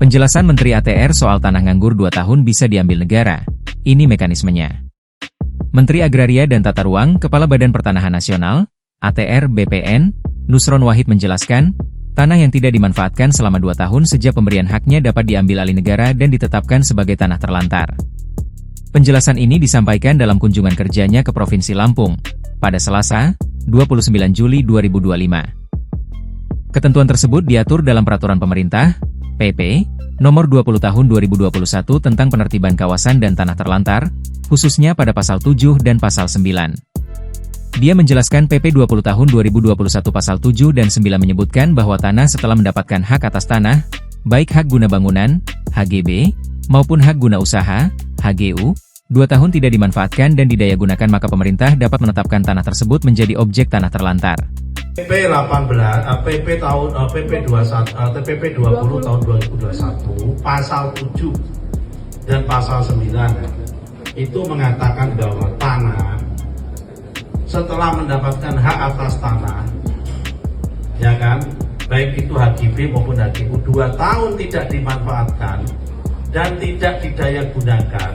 Penjelasan Menteri ATR soal tanah nganggur 2 tahun bisa diambil negara. Ini mekanismenya. Menteri Agraria dan Tata Ruang, Kepala Badan Pertanahan Nasional, ATR BPN, Nusron Wahid menjelaskan, tanah yang tidak dimanfaatkan selama 2 tahun sejak pemberian haknya dapat diambil alih negara dan ditetapkan sebagai tanah terlantar. Penjelasan ini disampaikan dalam kunjungan kerjanya ke Provinsi Lampung, pada Selasa, 29 Juli 2025. Ketentuan tersebut diatur dalam Peraturan Pemerintah, PP, Nomor 20 Tahun 2021 tentang penertiban kawasan dan tanah terlantar, khususnya pada Pasal 7 dan Pasal 9. Dia menjelaskan PP 20 Tahun 2021 Pasal 7 dan 9 menyebutkan bahwa tanah setelah mendapatkan hak atas tanah, baik hak guna bangunan, HGB, maupun hak guna usaha, HGU, 2 tahun tidak dimanfaatkan dan didayagunakan maka pemerintah dapat menetapkan tanah tersebut menjadi objek tanah terlantar. PP 18, PP 20 tahun 2021, Pasal 7 dan Pasal 9 itu mengatakan bahwa tanah setelah mendapatkan hak atas tanah, ya kan, baik itu HGB maupun HGU, 2 tahun tidak dimanfaatkan dan tidak didayagunakan,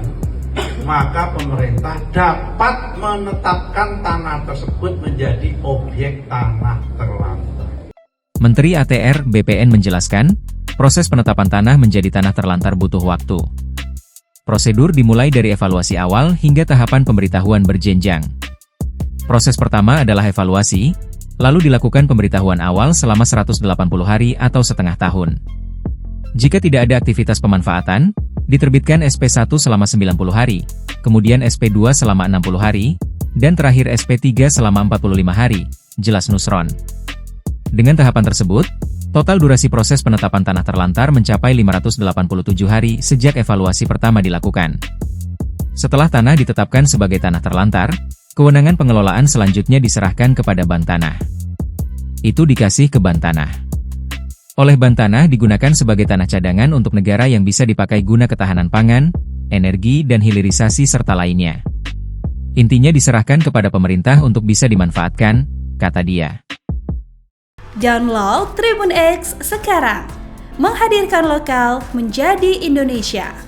maka pemerintah dapat menetapkan tanah tersebut menjadi objek tanah terlantar. Menteri ATR BPN menjelaskan, proses penetapan tanah menjadi tanah terlantar butuh waktu. Prosedur dimulai dari evaluasi awal hingga tahapan pemberitahuan berjenjang. Proses pertama adalah evaluasi, lalu dilakukan pemberitahuan awal selama 180 hari atau setengah tahun. Jika tidak ada aktivitas pemanfaatan, diterbitkan SP1 selama 90 hari, kemudian SP2 selama 60 hari, dan terakhir SP3 selama 45 hari, jelas Nusron. Dengan tahapan tersebut, total durasi proses penetapan tanah terlantar mencapai 587 hari sejak evaluasi pertama dilakukan. Setelah tanah ditetapkan sebagai tanah terlantar, kewenangan pengelolaan selanjutnya diserahkan kepada Bank Tanah. Itu dikasih ke Bank Tanah. Oleh Bank Tanah digunakan sebagai tanah cadangan untuk negara yang bisa dipakai guna ketahanan pangan, energi dan hilirisasi serta lainnya. Intinya diserahkan kepada pemerintah untuk bisa dimanfaatkan, kata dia. Download Tribun X sekarang, menghadirkan lokal menjadi Indonesia.